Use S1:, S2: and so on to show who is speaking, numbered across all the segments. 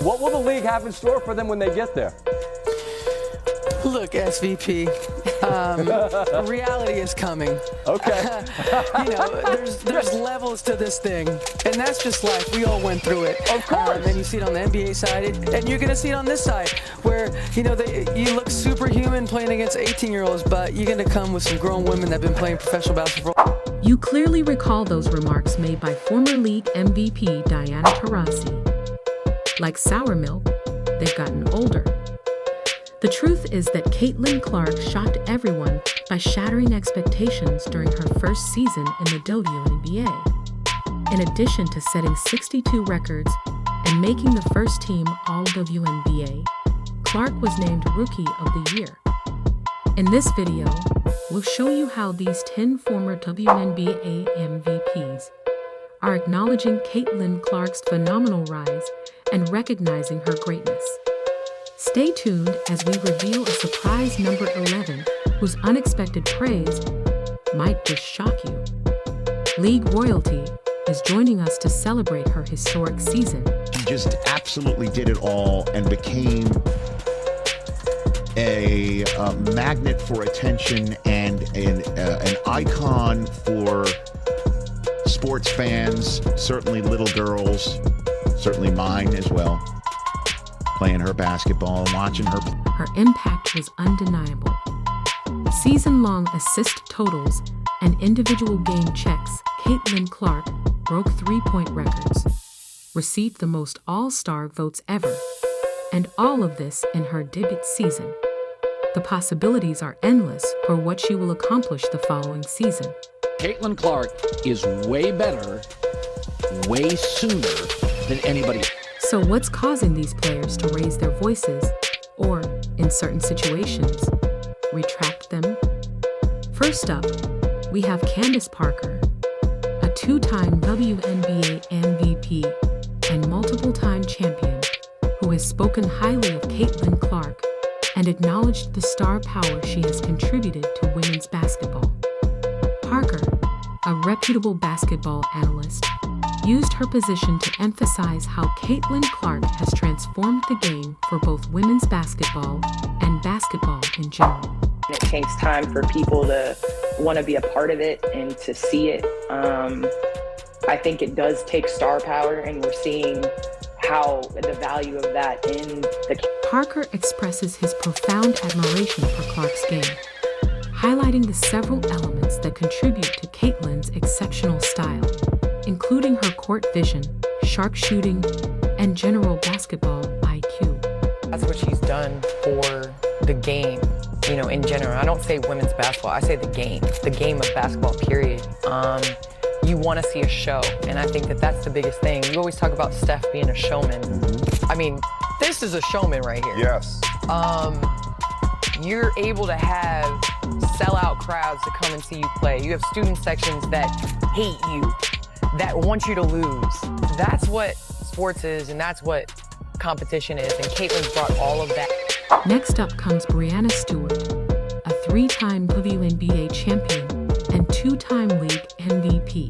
S1: What will the league have in store for them when they get there?
S2: Look, SVP, reality is coming.
S1: Okay.
S2: There's levels to this thing, and that's just life. We all went through it.
S1: Of course.
S2: And you see it on the NBA side, and you're going to see it on this side, where, you look superhuman playing against 18-year-olds, but you're going to come with some grown women that have been playing professional basketball.
S3: You clearly recall those remarks made by former league MVP Diana Taurasi. Like sour milk, they've gotten older. The truth is that Caitlin Clark shocked everyone by shattering expectations during her first season in the WNBA. In addition to setting 62 records and making the first team All-WNBA, Clark was named Rookie of the Year. In this video, we'll show you how these 10 former WNBA MVPs are acknowledging Caitlin Clark's phenomenal rise and recognizing her greatness. Stay tuned as we reveal a surprise number 11 whose unexpected praise might just shock you. League royalty is joining us to celebrate her historic season.
S4: She just absolutely did it all and became a magnet for attention and an icon for sports fans, certainly little girls, certainly mine as well, playing her basketball and watching her.
S3: Her impact was undeniable. Season-long assist totals and individual game checks, Caitlin Clark broke three-point records, received the most All-Star votes ever, and all of this in her debut season. The possibilities are endless for what she will accomplish the following season.
S5: Caitlin Clark is way better, way sooner than anybody.
S3: So what's causing these players to raise their voices, or, in certain situations, retract them? First up, we have Candace Parker, a two-time WNBA MVP and multiple-time champion who has spoken highly of Caitlin Clark and acknowledged the star power she has contributed to women's basketball. Parker, a reputable basketball analyst, used her position to emphasize how Caitlin Clark has transformed the game for both women's basketball and basketball in general.
S6: It takes time for people to want to be a part of it and to see it. I think it does take star power, and we're seeing how the value of that in the...
S3: Parker expresses his profound admiration for Clark's game, highlighting the several elements that contribute to Caitlin's exceptional style, including her court vision, sharp shooting, and general basketball IQ.
S7: That's what she's done for the game, in general. I don't say women's basketball, I say the game of basketball, period. You want to see a show, and I think that that's the biggest thing. You always talk about Steph being a showman. I mean, this is a showman right here.
S8: Yes.
S7: You're able to have sellout crowds to come and see you play. You have student sections that hate you, that want you to lose. That's what sports is, and that's what competition is, and Caitlin's brought all of that.
S3: Next up comes Breanna Stewart, a three-time WNBA champion and two-time league MVP,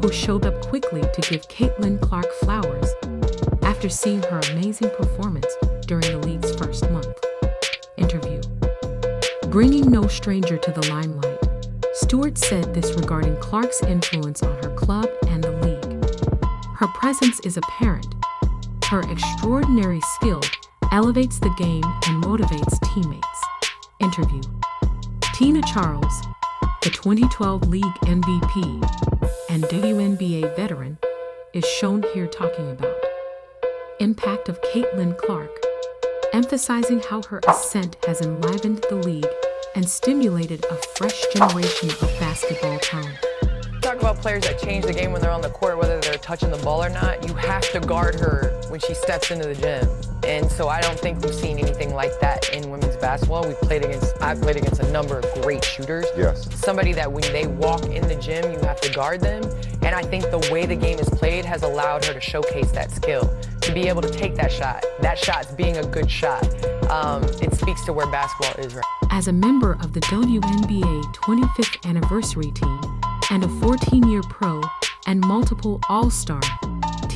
S3: who showed up quickly to give Caitlin Clark flowers after seeing her amazing performance during the league's first month. Interview. Bringing no stranger to the limelight, Stewart said this regarding Clark's influence on her club and the league. Her presence is apparent. Her extraordinary skill elevates the game and motivates teammates. Interview. Tina Charles, the 2012 league MVP and WNBA veteran, is shown here talking about impact of Caitlin Clark, emphasizing how her ascent has enlivened the league and stimulated a fresh generation of basketball talent.
S7: Talk about players that change the game when they're on the court, whether they're touching the ball or not. You have to guard her when she steps into the gym. And so I don't think we've seen anything like that in women's basketball. I've played against a number of great shooters.
S8: Yes.
S7: Somebody that when they walk in the gym, you have to guard them. And I think the way the game is played has allowed her to showcase that skill, to be able to take that shot. That shot's being a good shot. It speaks to where basketball is right now.
S3: As a member of the WNBA 25th anniversary team and a 14-year pro and multiple All-Star,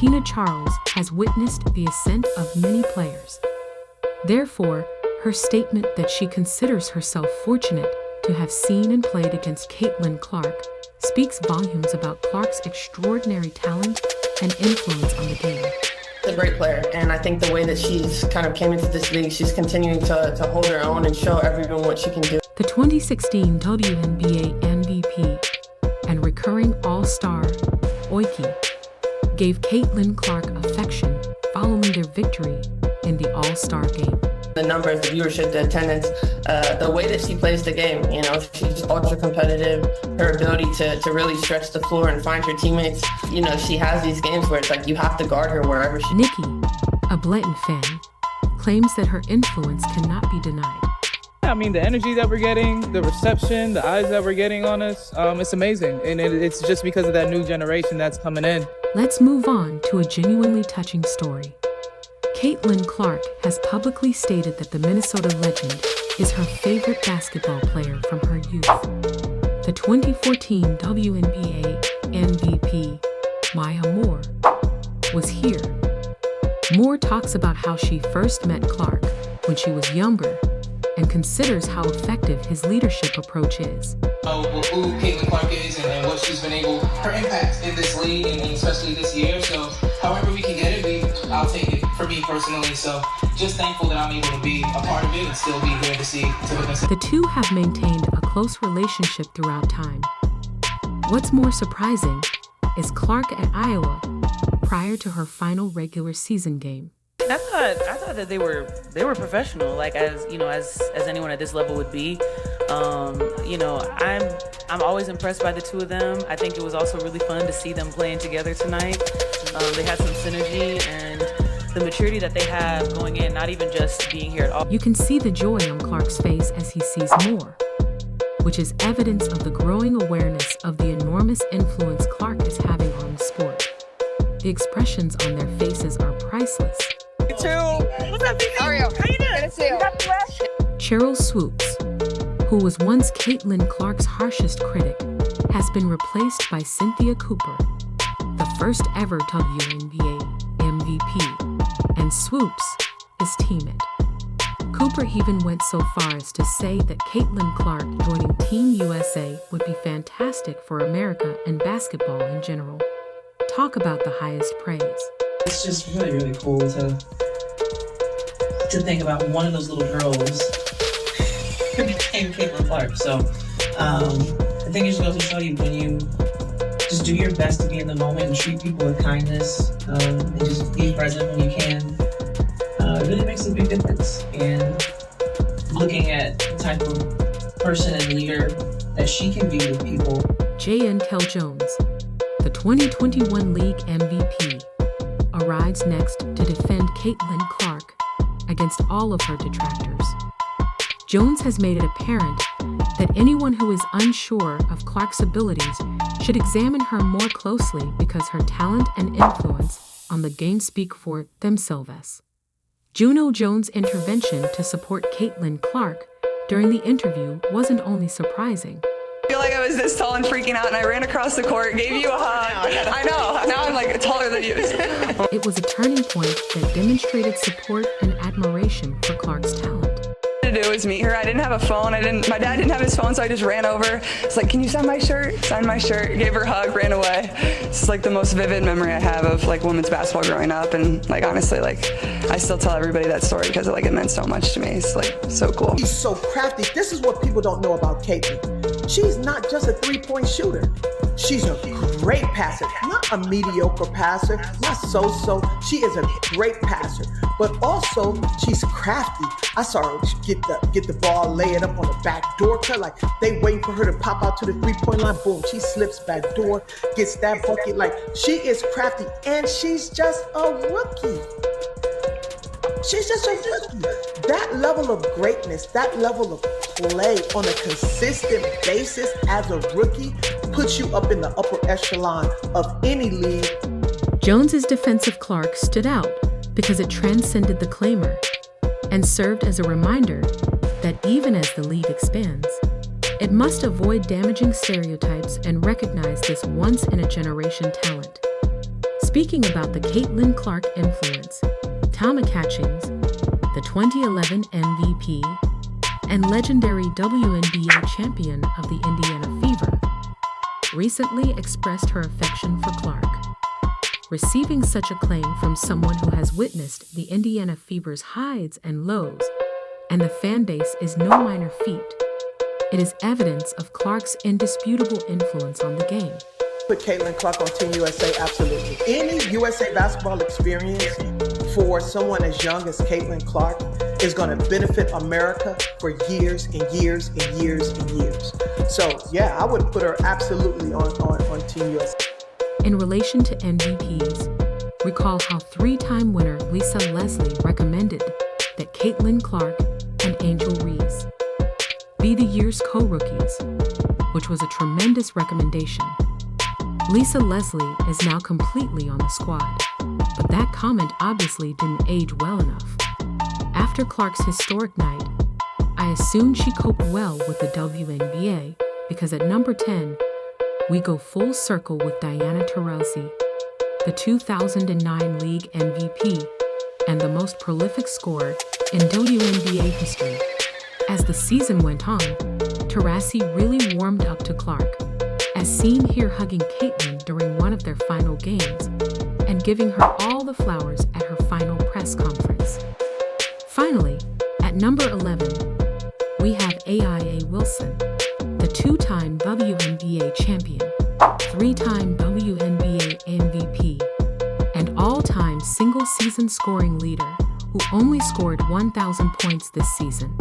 S3: Tina Charles has witnessed the ascent of many players. Therefore, her statement that she considers herself fortunate to have seen and played against Caitlin Clark speaks volumes about Clark's extraordinary talent and influence on the game.
S8: A great player, and I think the way that she's kind of came into this league, she's continuing to hold her own and show everyone what she can do.
S3: The 2016 WNBA MVP and recurring All-Star, Oiki, gave Caitlin Clark affection following their victory in the All-Star game.
S8: The numbers, the viewership, the attendance, the way that she plays the game, you know, she's ultra competitive. Her ability to really stretch the floor and find her teammates, you know, she has these games where it's like you have to guard her wherever she.
S3: Nikki, a blatant fan, claims that her influence cannot be denied.
S9: I mean, the energy that we're getting, the reception, the eyes that we're getting on us, it's amazing. And it's just because of that new generation that's coming in.
S3: Let's move on to a genuinely touching story. Caitlin Clark has publicly stated that the Minnesota legend is her favorite basketball player from her youth. The 2014 WNBA MVP, Maya Moore, was here. Moore talks about how she first met Clark when she was younger and considers how effective his leadership approach is.
S10: Who Caitlin Clark is and what she's been able, her impact in this league and especially this year. So however we can get it, I'll take it for me personally. So just thankful that I'm able to be a part of it and still be here to see to witness it.
S3: The two have maintained a close relationship throughout time. What's more surprising is Clark at Iowa prior to her final regular season game.
S11: I thought that they were professional, like as anyone at this level would be. I'm always impressed by the two of them. I think it was also really fun to see them playing together tonight. They had some synergy and the maturity that they have going in, not even just being here at all.
S3: You can see the joy on Clark's face as he sees Moore, which is evidence of the growing awareness of the enormous influence Clark is having on the sport. The expressions on their faces are priceless.
S11: What's up, BC? How are you? How you doing? Good to see you.
S3: Cheryl Swoops, who was once Caitlin Clark's harshest critic, has been replaced by Cynthia Cooper, the first ever WNBA MVP, and Swoops is teammate. Cooper even went so far as to say that Caitlin Clark joining Team USA would be fantastic for America and basketball in general. Talk about the highest praise.
S12: It's just really, really cool to think about one of those little girls became Caitlin Clark. So I think it just goes to show you when you just do your best to be in the moment and treat people with kindness and just be present when you can, it really makes a big difference. And looking at the type of person and leader that she can be with people.
S3: J.N. Jones, the 2021 League MVP, arrives next to defend Caitlin Clark against all of her detractors. Jones has made it apparent that anyone who is unsure of Clark's abilities should examine her more closely because her talent and influence on the game speak for themselves. Juno Jones' intervention to support Caitlin Clark during the interview wasn't only surprising.
S13: I feel like I was this tall and freaking out, and I ran across the court, gave you a hug. I know. Now I'm like taller than you.
S3: It was a turning point that demonstrated support and admiration for Clark's talent.
S13: To do was meet her. I didn't have a phone. My dad didn't have his phone, so I just ran over. It's like, can you sign my shirt? Signed my shirt, gave her a hug, ran away. It's like the most vivid memory I have of like women's basketball growing up, and like honestly, like I still tell everybody that story because it meant so much to me. It's like so cool.
S14: She's so crafty. This is what people don't know about Caitlin. She's not just a three-point shooter. She's a great passer, not a mediocre passer, not so-so. She is a great passer, but also she's crafty. I saw her get the ball, lay it up on the back door cut, like they waiting for her to pop out to the three-point line. Boom, she slips back door, gets that bucket. Like she is crafty, and she's just a rookie. She's just a rookie. That level of greatness, that level of play on a consistent basis as a rookie puts you up in the upper echelon of any league.
S3: Jones's defense of Clark stood out because it transcended the claimer and served as a reminder that even as the league expands, it must avoid damaging stereotypes and recognize this once-in-a-generation talent. Speaking about the Caitlin Clark influence, Tama Catchings, the 2011 MVP and legendary WNBA champion of the Indiana Fever, recently expressed her affection for Clark. Receiving such acclaim from someone who has witnessed the Indiana Fever's highs and lows, and the fan base is no minor feat. It is evidence of Clark's indisputable influence on the game.
S14: Put Caitlin Clark on Team USA, absolutely. Any USA basketball experience for someone as young as Caitlin Clark is going to benefit America for years and years and years and years. So, yeah, I would put her absolutely on Team USA.
S3: In relation to MVPs, recall how three-time winner Lisa Leslie recommended that Caitlin Clark and Angel Reese be the year's co-rookies, which was a tremendous recommendation. Lisa Leslie is now completely on the squad, but that comment obviously didn't age well enough. After Clark's historic night, I assume she coped well with the WNBA because at number 10, we go full circle with Diana Taurasi, the 2009 league MVP and the most prolific scorer in WNBA history. As the season went on, Taurasi really warmed up to Clark, as seen here hugging Caitlin during one of their final games and giving her all the flowers at her final press conference. Finally, at number 11, we have A.I.A. Wilson, the two-time WNBA champion, three-time WNBA MVP, and all-time single-season scoring leader who only scored 1,000 points this season.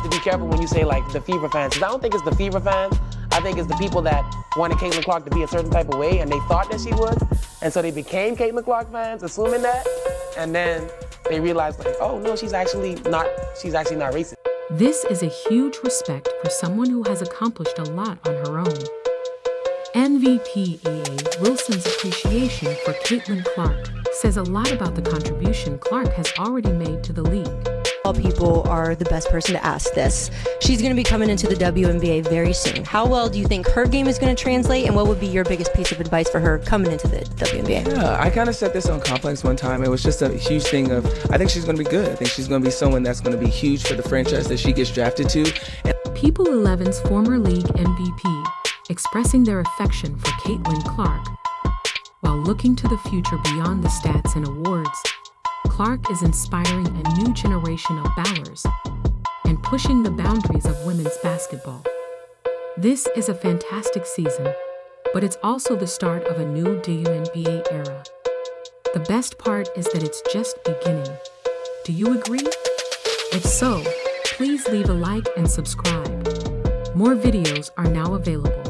S15: To be careful when you say like the Fever fans, because I don't think it's the Fever fans. I think it's the people that wanted Caitlin Clark to be a certain type of way and they thought that she would, and so they became Caitlin Clark fans, assuming that, and then they realized like, oh no, she's actually not racist.
S3: This is a huge respect for someone who has accomplished a lot on her own. MVP E.A. Wilson's appreciation for Caitlin Clark says a lot about the contribution Clark has already made to the league.
S16: All people are the best person to ask this. She's going to be coming into the WNBA very soon. How well do you think her game is going to translate, and what would be your biggest piece of advice for her coming into the WNBA?
S17: Yeah, I kind of said this on Complex one time. It was just a huge thing of, I think she's going to be good. I think she's going to be someone that's going to be huge for the franchise that she gets drafted to.
S3: People 11's former league MVP expressing their affection for Caitlin Clark. While looking to the future beyond the stats and awards, Clark is inspiring a new generation of ballers and pushing the boundaries of women's basketball. This is a fantastic season, but it's also the start of a new WNBA era. The best part is that it's just beginning. Do you agree? If so, please leave a like and subscribe. More videos are now available.